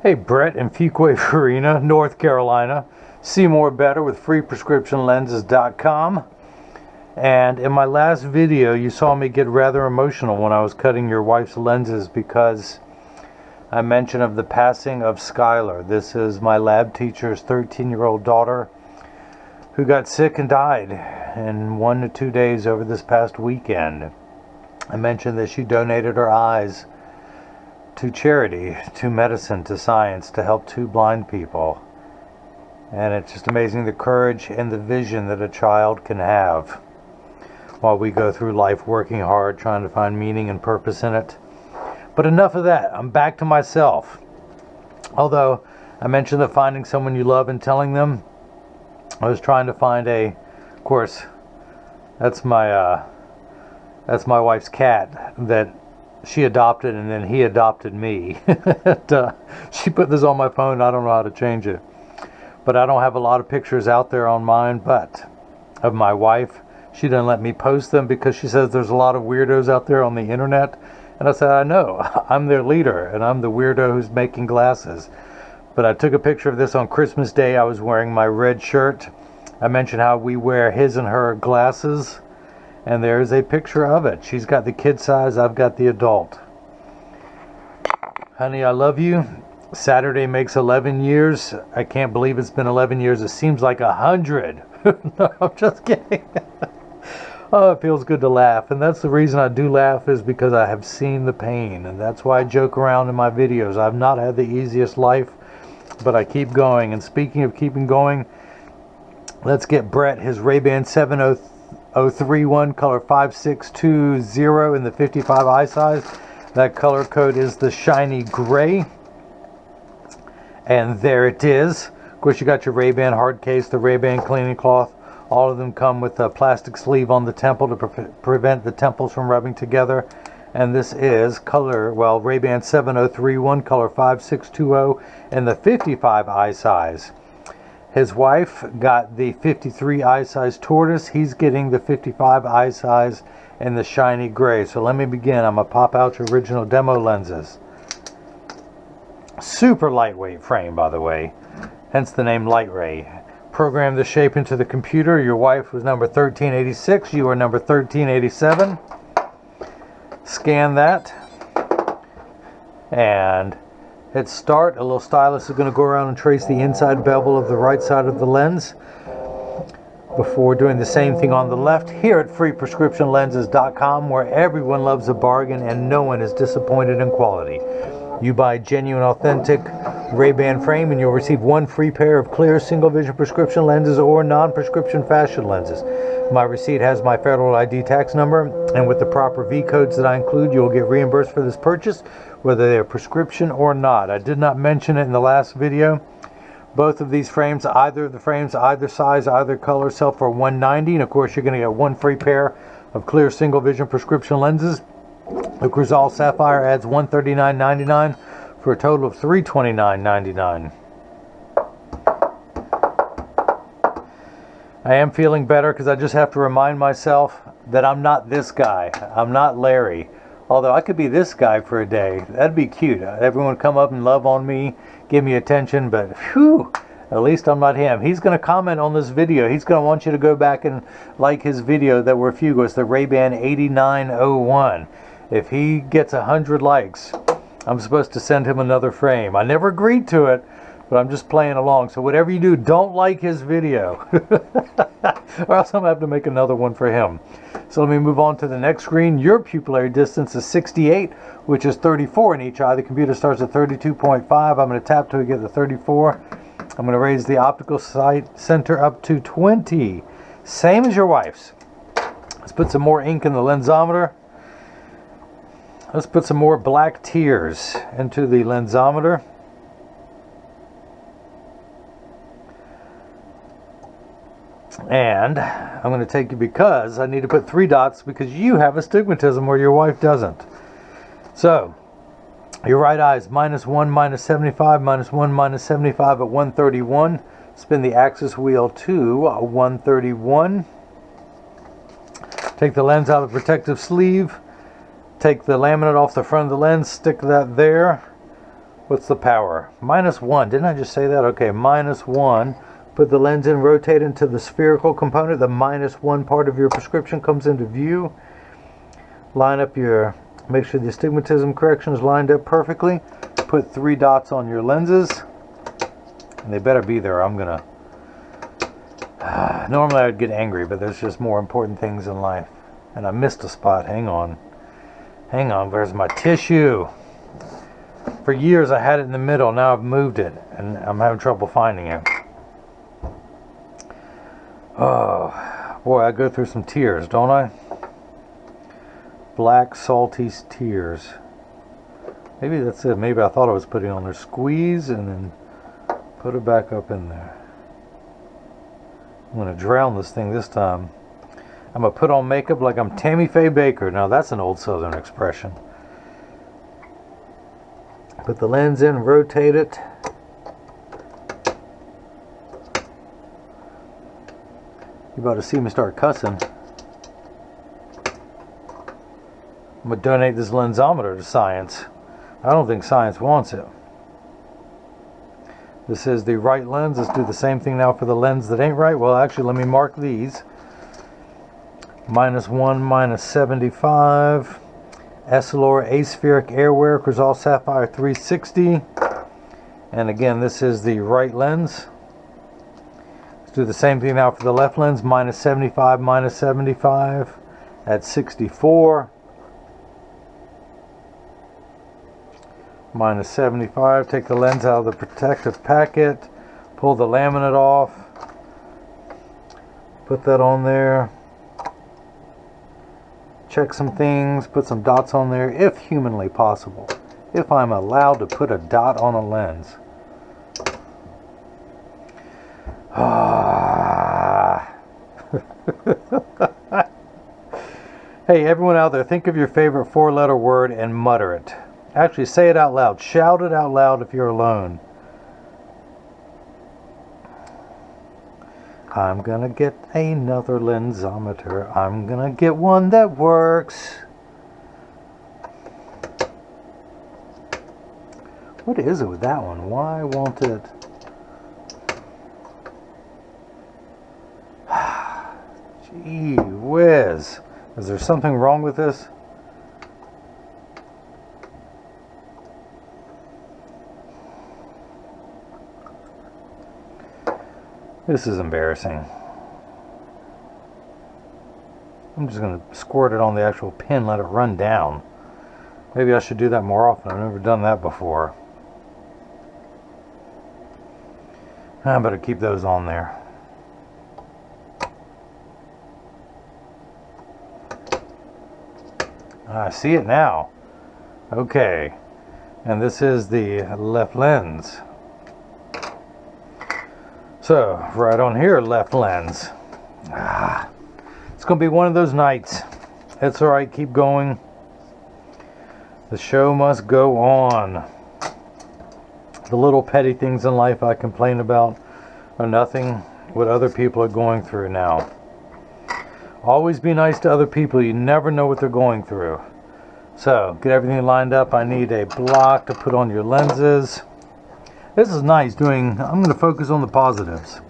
Hey, Brett in Fuquay Farina, North Carolina. See more better with freeprescriptionlenses.com. And in my last video, you saw me get rather emotional when I was cutting your wife's lenses because I mentioned of the passing of Skylar. This is my lab teacher's 13-year-old daughter who got sick and died in 1 to 2 days over this past weekend. I mentioned that she donated her eyes to charity, to medicine, to science, to help 2 blind people. And it's just amazing the courage and the vision that a child can have while we go through life working hard, trying to find meaning and purpose in it. But enough of that. I'm back to myself. Although I mentioned that finding someone you love and telling them, I was trying to find of course, that's my wife's cat that she adopted, and then he adopted me. She put this on my phone. I don't know how to change it. But I don't have a lot of pictures out there on mine, but of my wife. She doesn't let me post them because she says there's a lot of weirdos out there on the internet. And I said, I know. I'm their leader, and I'm the weirdo who's making glasses. But I took a picture of this on Christmas Day. I was wearing my red shirt. I mentioned how we wear his and her glasses. And there's a picture of it. She's got the kid size, I've got the adult. Honey, I love you. Saturday makes 11 years. I can't believe it's been 11 years. It seems like 100. No, I'm just kidding. Oh, it feels good to laugh. And that's the reason I do laugh, is because I have seen the pain. And that's why I joke around in my videos. I've not had the easiest life, but I keep going. And speaking of keeping going, let's get Brett his RayBan 7031 color 5620 in the 55 eye size. That color code is the shiny gray. And there it is. Of course, you got your RayBan hard case, the RayBan cleaning cloth. All of them come with a plastic sleeve on the temple to prevent the temples from rubbing together. And this is RayBan 7031 color 5620 in the 55 eye size. His wife got the 53 eye size tortoise. He's getting the 55 eye size in the shiny gray. So let me begin. I'm going to pop out your original demo lenses. Super lightweight frame, by the way. Hence the name Light Ray. Program the shape into the computer. Your wife was number 1386. You are number 1387. Scan that. And hit start. A little stylus is going to go around and trace the inside bevel of the right side of the lens before doing the same thing on the left here at freeprescriptionlenses.com, where everyone loves a bargain and no one is disappointed in quality. You buy genuine, authentic RayBan frame and you'll receive 1 free pair of clear single vision prescription lenses or non-prescription fashion lenses. My receipt has my federal ID tax number, and with the proper V codes that I include, you'll get reimbursed for this purchase, whether they're prescription or not. I did not mention it in the last video. Both of these frames, either size, either color, sell for $190, and of course you're going to get 1 free pair of clear single vision prescription lenses. The Crizal Sapphire adds $139.99 for a total of $329.99. I am feeling better because I just have to remind myself that I'm not this guy. I'm not Larry. Although I could be this guy for a day. That'd be cute. Everyone come up and love on me, give me attention, but whew, at least I'm not him. He's going to comment on this video. He's going to want you to go back and like his video that were few. It's the RayBan 8901. If he gets 100 likes, I'm supposed to send him another frame. I never agreed to it, but I'm just playing along. So whatever you do, don't like his video. Or else I'm going to have to make another one for him. So let me move on to the next screen. Your pupillary distance is 68, which is 34 in each eye. The computer starts at 32.5. I'm going to tap till we get the 34. I'm going to raise the optical sight center up to 20. Same as your wife's. Let's put some more ink in the lensometer. Let's put some more black tears into the lensometer. And I'm going to take you, because I need to put 3 dots because you have astigmatism where your wife doesn't. So your right eye is -1, -75, -1, -75 at 131. Spin the axis wheel to 131. Take the lens out of the protective sleeve. Take the laminate off the front of the lens, stick that there. What's the power? -1. Didn't I just say that? Okay, -1. Put the lens in, rotate into the spherical component. The -1 part of your prescription comes into view. Line up make sure the astigmatism correction is lined up perfectly. Put 3 dots on your lenses. And they better be there. I'm gonna... normally I'd get angry, but there's just more important things in life. And I missed a spot. Hang on. Hang on, where's my tissue? For years I had it in the middle, now I've moved it, and I'm having trouble finding it. Oh, boy, I go through some tears, don't I? Black, salty tears. Maybe that's it. Maybe I thought I was putting on there. Squeeze, and then put it back up in there. I'm going to drown this thing this time. I'm going to put on makeup like I'm Tammy Faye Baker. Now, that's an old Southern expression. Put the lens in, rotate it. You're about to see me start cussing. I'm going to donate this lensometer to science. I don't think science wants it. This is the right lens. Let's do the same thing now for the lens that ain't right. Well, actually, let me mark these. -1, -75. Essilor Aspheric Airwear Crizal Sapphire 360. And again, this is the right lens. Let's do the same thing now for the left lens. -75, -75 at 64. -75. Take the lens out of the protective packet. Pull the laminate off. Put that on there. Check some things, put some dots on there if humanly possible. If I'm allowed to put a dot on a lens. Hey, everyone out there, think of your favorite 4-letter word and mutter it. Actually, say it out loud. Shout it out loud if you're alone. I'm gonna get another lensometer. I'm gonna get one that works. What is it with that one? Why won't it? Gee whiz. Is there something wrong with this? This is embarrassing. I'm just going to squirt it on the actual pin, let it run down. Maybe I should do that more often. I've never done that before. I better keep those on there. I see it now. Okay. And this is the left lens. So, right on here, left lens. It's going to be one of those nights. It's alright, keep going. The show must go on. The little petty things in life I complain about are nothing what other people are going through now. Always be nice to other people. You never know what they're going through. So, get everything lined up. I need a block to put on your lenses. This is nice I'm going to focus on the positives.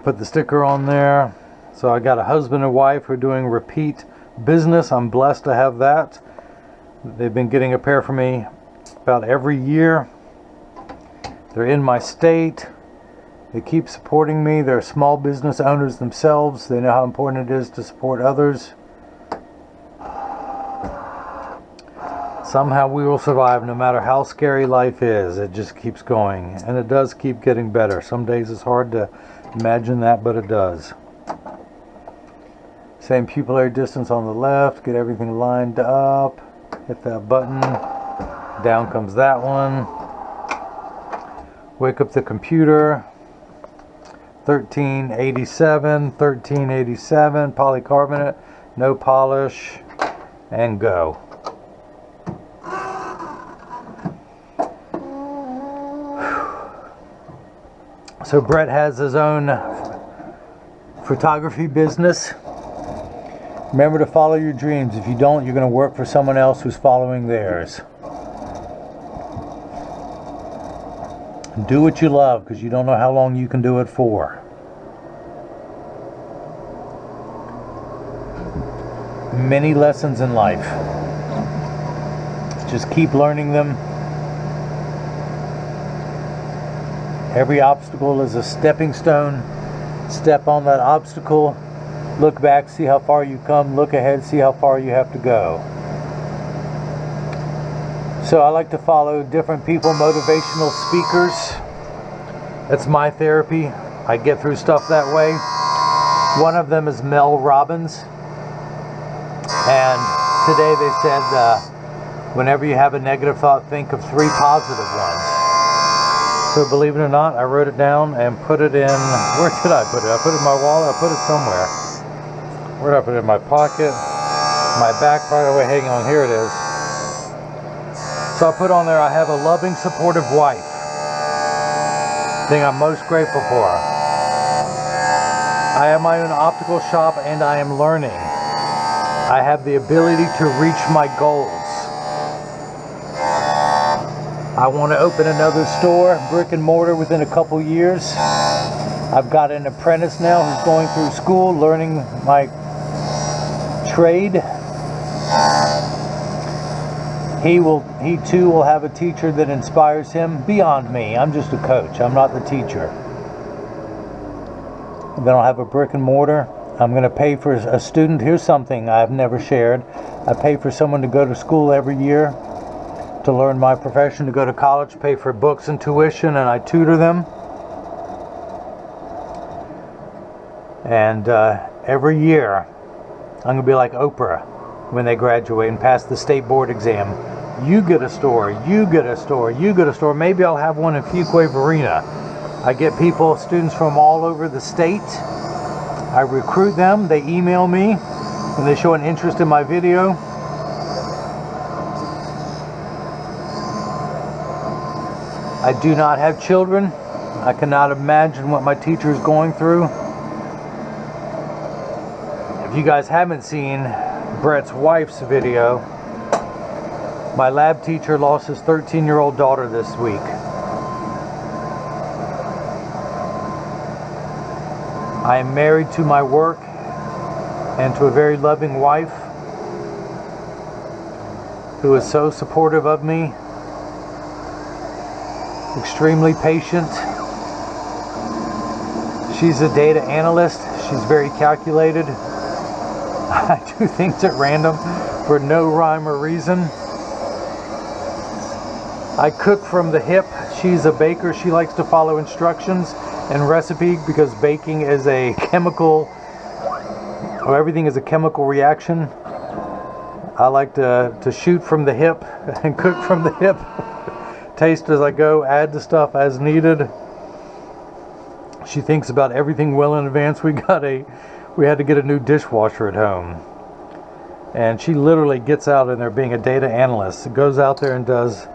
Put the sticker on there. So I got a husband and wife who are doing repeat business. I'm blessed to have that. They've been getting a pair for me about every year. They're in my state. They keep supporting me. They're small business owners themselves. They know how important it is to support others. Somehow we will survive no matter how scary life is. It just keeps going. And it does keep getting better. Some days it's hard to imagine that, but it does. Same pupillary distance on the left. Get everything lined up. Hit that button. Down comes that one. Wake up the computer. 1387. 1387. Polycarbonate. No polish. And go. So Brett has his own photography business. Remember to follow your dreams. If you don't, you're going to work for someone else who's following theirs. Do what you love, because you don't know how long you can do it for. Many lessons in life. Just keep learning them. Every obstacle is a stepping stone. Step on that obstacle. Look back, see how far you come. Look ahead, see how far you have to go. So I like to follow different people, motivational speakers. That's my therapy. I get through stuff that way. One of them is Mel Robbins. And today they said, whenever you have a negative thought, think of 3 positive ones. So believe it or not, I wrote it down and put it in, where did I put it? I put it in my wallet, I put it somewhere. Where did I put it? In my pocket, my back, by the way, hang on, here it is. So I put on there, I have a loving, supportive wife. Thing I'm most grateful for. I have my own optical shop and I am learning. I have the ability to reach my goals. I want to open another store, brick and mortar, within a couple years. I've got an apprentice now who's going through school, learning my trade. He too will have a teacher that inspires him beyond me. I'm just a coach. I'm not the teacher. Then I'll have a brick and mortar. I'm going to pay for a student. Here's something I've never shared. I pay for someone to go to school every year to learn my profession, to go to college, pay for books and tuition, and I tutor them. And every year, I'm going to be like Oprah when they graduate and pass the state board exam. You get a store, you get a store, you get a store. Maybe I'll have one in Fuquay-Varina. I get people, students from all over the state. I recruit them, they email me, and they show an interest in my video. I do not have children. I cannot imagine what my teacher is going through. If you guys haven't seen Brett's wife's video, my lab teacher lost his 13-year-old daughter this week. I am married to my work and to a very loving wife who is so supportive of me. Extremely patient. She's a data analyst. She's very calculated. I do things at random for no rhyme or reason. I cook from the hip. She's a baker. She likes to follow instructions and recipe because baking is a chemical, or everything is a chemical reaction. I like to shoot from the hip and cook from the hip. Taste as I go, add the stuff as needed. She thinks about everything well in advance. We had to get a new dishwasher at home. And she literally gets out in there being a data analyst. Goes out there and does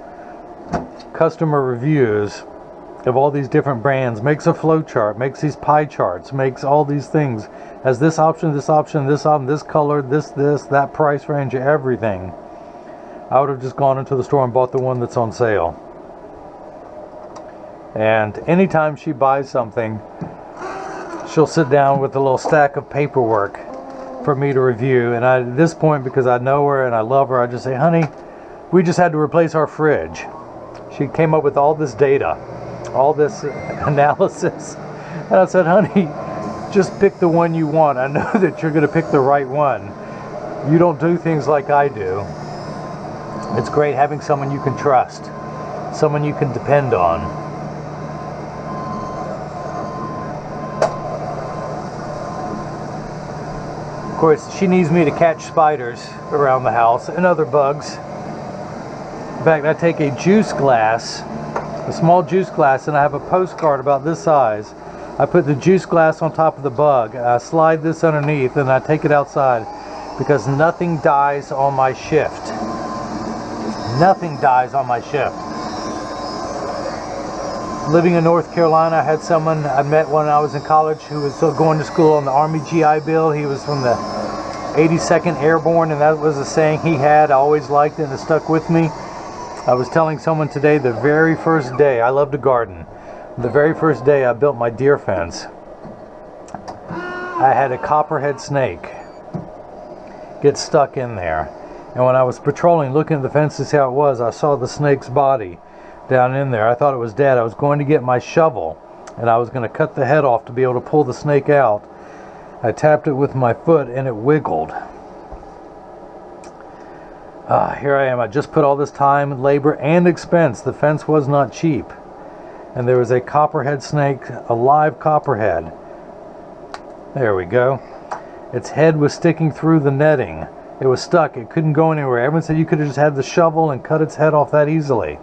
customer reviews of all these different brands, makes a flow chart, makes these pie charts, makes all these things, has this option, this option, this option, this color, this, that price range, everything. I would have just gone into the store and bought the one that's on sale. And anytime she buys something, she'll sit down with a little stack of paperwork for me to review. And at this point, because I know her and I love her, I just say, honey, we just had to replace our fridge. She came up with all this data, all this analysis. And I said, honey, just pick the one you want. I know that you're going to pick the right one. You don't do things like I do. It's great having someone you can trust, someone you can depend on. Of course, she needs me to catch spiders around the house and other bugs. In fact, I take a juice glass, a small juice glass, and I have a postcard about this size. I put the juice glass on top of the bug. I slide this underneath and I take it outside because nothing dies on my shift. Nothing dies on my shift. Living in North Carolina, I had someone I met when I was in college who was still going to school on the Army GI Bill. He was from the 82nd Airborne, and that was a saying he had. I always liked it, and it stuck with me. I was telling someone today, the very first day, I love to garden. The very first day I built my deer fence, I had a copperhead snake get stuck in there. And when I was patrolling, looking at the fence to see how it was, I saw the snake's body down in there. I thought it was dead. I was going to get my shovel, and I was going to cut the head off to be able to pull the snake out. I tapped it with my foot, and it wiggled. Here I am. I just put all this time, labor, and expense. The fence was not cheap. And there was a copperhead snake, a live copperhead. There we go. Its head was sticking through the netting. It was stuck. It couldn't go anywhere. Everyone said you could have just had the shovel and cut its head off that easily.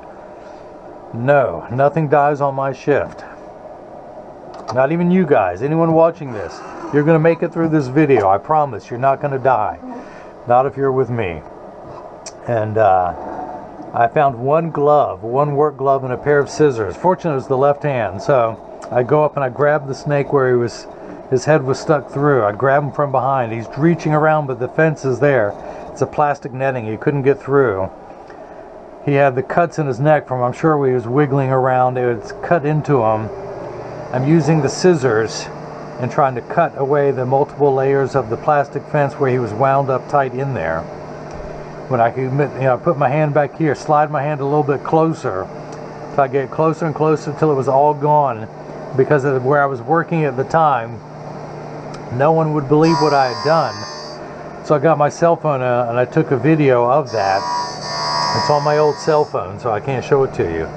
No, nothing dies on my shift. Not even you guys. Anyone watching this. You're going to make it through this video. I promise. You're not going to die. Not if you're with me. And I found one glove, one work glove, and a pair of scissors. Fortunately, it was the left hand. So I go up and I grab the snake where his head was stuck through. I grab him from behind. He's reaching around, but the fence is there. It's a plastic netting. He couldn't get through. He had the cuts in his neck from, I'm sure, he was wiggling around. It was cut into him. I'm using the scissors and trying to cut away the multiple layers of the plastic fence where he was wound up tight in there. When I could, put my hand back here, slide my hand a little bit closer. So I get closer and closer until it was all gone. Because of where I was working at the time, no one would believe what I had done. So I got my cell phone and I took a video of that. It's on my old cell phone, so I can't show it to you.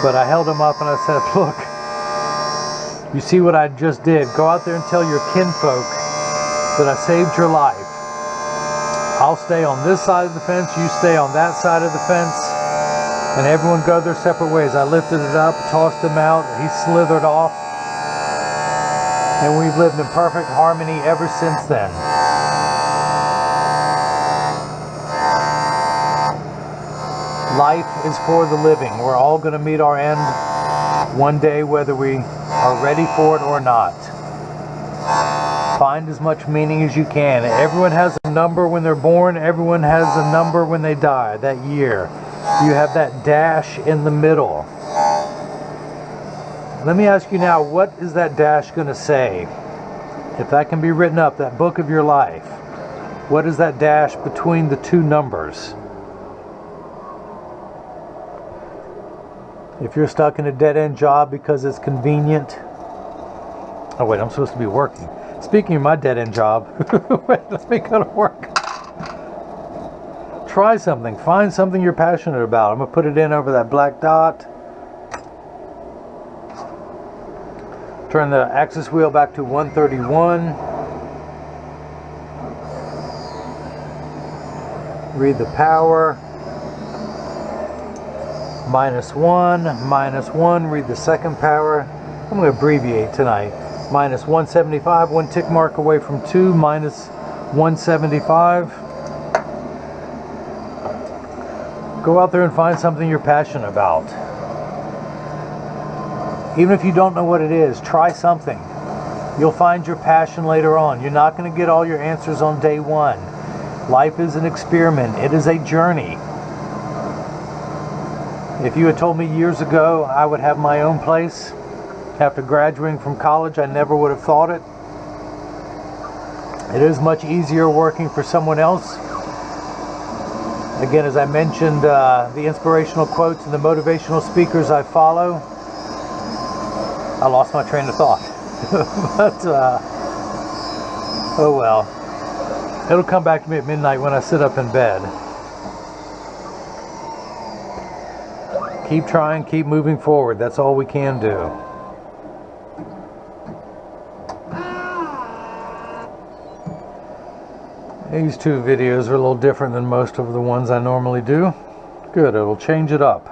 But I held him up and I said, look, you see what I just did? Go out there and tell your kinfolk that I saved your life. I'll stay on this side of the fence, you stay on that side of the fence, and everyone go their separate ways. I lifted it up, tossed him out, he slithered off, and we've lived in perfect harmony ever since then. Life is for the living. We're all going to meet our end one day, whether we are ready for it or not. Find as much meaning as you can. Everyone has a number when they're born. Everyone has a number when they die, that year. You have that dash in the middle. Let me ask you now, what is that dash going to say? If that can be written up, that book of your life, what is that dash between the two numbers? If you're stuck in a dead-end job because it's convenient. Oh wait, I'm supposed to be working. Speaking of my dead-end job, wait, let me go to work. Try something. Find something you're passionate about. I'm going to put it in over that black dot. Turn the axis wheel back to 131. Read the power. -1, read the second power. I'm going to abbreviate tonight. -175, one tick mark away from 2, -175. Go out there and find something you're passionate about. Even if you don't know what it is, try something. You'll find your passion later on. You're not going to get all your answers on day one. Life is an experiment. It is a journey. If you had told me years ago I would have my own place after graduating from college, I never would have thought it. It is much easier working for someone else. Again, as I mentioned, the inspirational quotes and the motivational speakers I follow. I lost my train of thought. But, oh well. It'll come back to me at midnight when I sit up in bed. Keep trying, keep moving forward. That's all we can do. These two videos are a little different than most of the ones I normally do. Good, it'll change it up.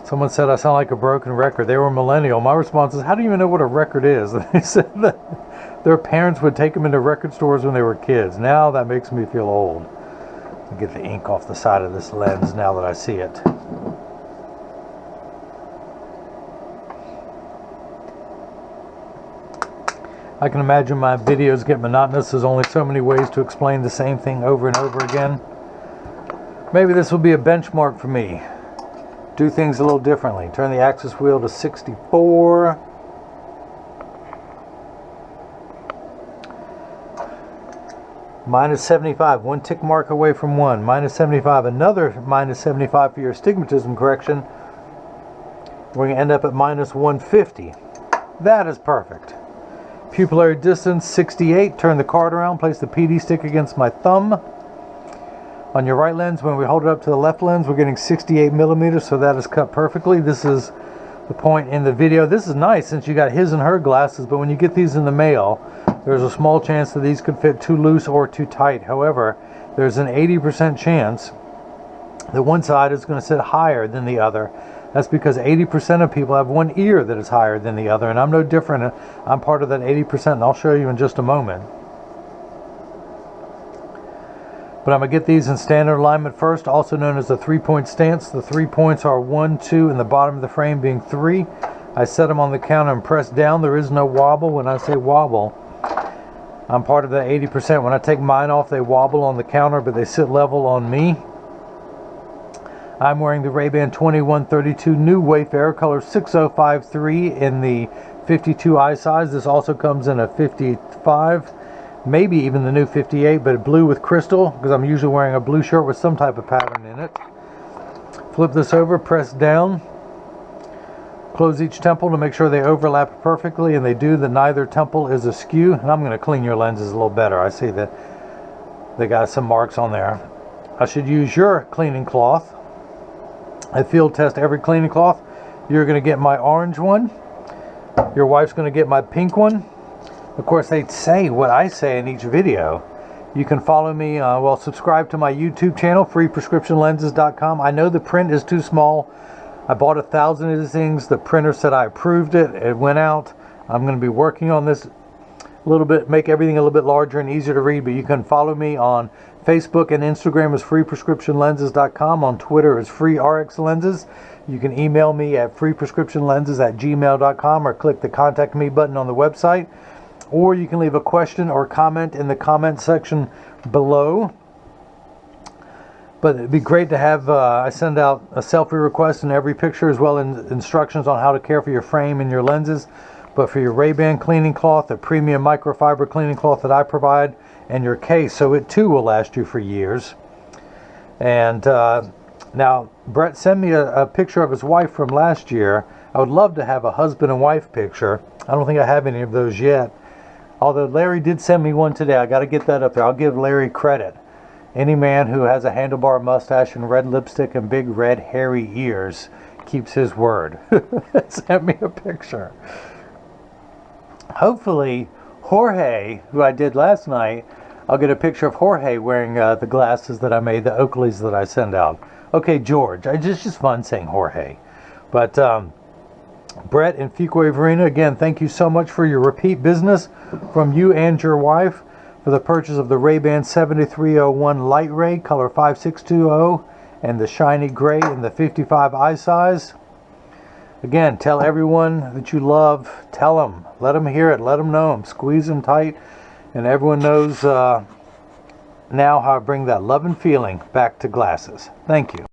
Someone said I sound like a broken record. They were millennial. My response is, how do you even know what a record is? And they said that their parents would take them into record stores when they were kids. Now that makes me feel old. I'll get the ink off the side of this lens now that I see it. I can imagine my videos get monotonous. There's only so many ways to explain the same thing over and over again. Maybe this will be a benchmark for me. Do things a little differently. Turn the axis wheel to 64. Minus 75, one tick mark away from 1. Minus 75, another minus 75 for your astigmatism correction. We're going to end up at minus 150. That is perfect. Pupillary distance 68. Turn the card around. Place the PD stick against my thumb. On your right lens, when we hold it up to the left lens, we're getting 68 millimeters, so that is cut perfectly. This is the point in the video. This is nice since you got his and her glasses, but when you get these in the mail, there's a small chance that these could fit too loose or too tight. However, there's an 80% chance that one side is going to sit higher than the other. That's because 80% of people have one ear that is higher than the other, and I'm no different. I'm part of that 80%, and I'll show you in just a moment. But I'm going to get these in standard alignment first, also known as the 3-point stance. The 3 points are 1, 2, and the bottom of the frame being 3. I set them on the counter and press down. There is no wobble. When I say wobble, I'm part of that 80%. When I take mine off, they wobble on the counter, but they sit level on me. I'm wearing the RayBan 2132 New Wayfarer, color 6053 in the 52 eye size. This also comes in a 55, maybe even the new 58, but blue with crystal, because I'm usually wearing a blue shirt with some type of pattern in it. Flip this over, press down. Close each temple to make sure they overlap perfectly, and they do. That neither temple is askew. And I'm going to clean your lenses a little better. I see that they got some marks on there. I should use your cleaning cloth. I field test every cleaning cloth. You're going to get my orange one. Your wife's going to get my pink one. Of course, they say what I say in each video. You can follow me, well, subscribe to my YouTube channel, freeprescriptionlenses.com. I know the print is too small. I bought 1,000 of these things. The printer said I approved it. It went out. I'm going to be working on this a little bit, make everything a little bit larger and easier to read. But you can follow me on Facebook and Instagram as freeprescriptionlenses.com. On Twitter as freerxlenses. You can email me at freeprescriptionlenses@gmail.com or click the contact me button on the website. Or you can leave a question or comment in the comment section below. But it'd be great to have, I send out a selfie request in every picture, as well as instructions on how to care for your frame and your lenses. But for your RayBan cleaning cloth, the premium microfiber cleaning cloth that I provide, and your case, so it too will last you for years. And now, Brett sent me a picture of his wife from last year. I would love to have a husband and wife picture. I don't think I have any of those yet. Although Larry did send me one today. I got to get that up there. I'll give Larry credit. Any man who has a handlebar mustache and red lipstick and big red hairy ears keeps his word. Sent me a picture. Hopefully, Jorge, who I did last night, I'll get a picture of Jorge wearing the glasses that I made, the Oakleys that I send out. Okay, George. It's just fun saying Jorge. But Brett and Fuquay Verena, again, thank you so much for your repeat business from you and your wife for the purchase of the RayBan 7301 Light Ray, color 5620, and the shiny gray in the 55 eye size. Again, tell everyone that you love. Tell them. Let them hear it. Let them know them. Squeeze them tight. And everyone knows now how I bring that love and feeling back to glasses. Thank you.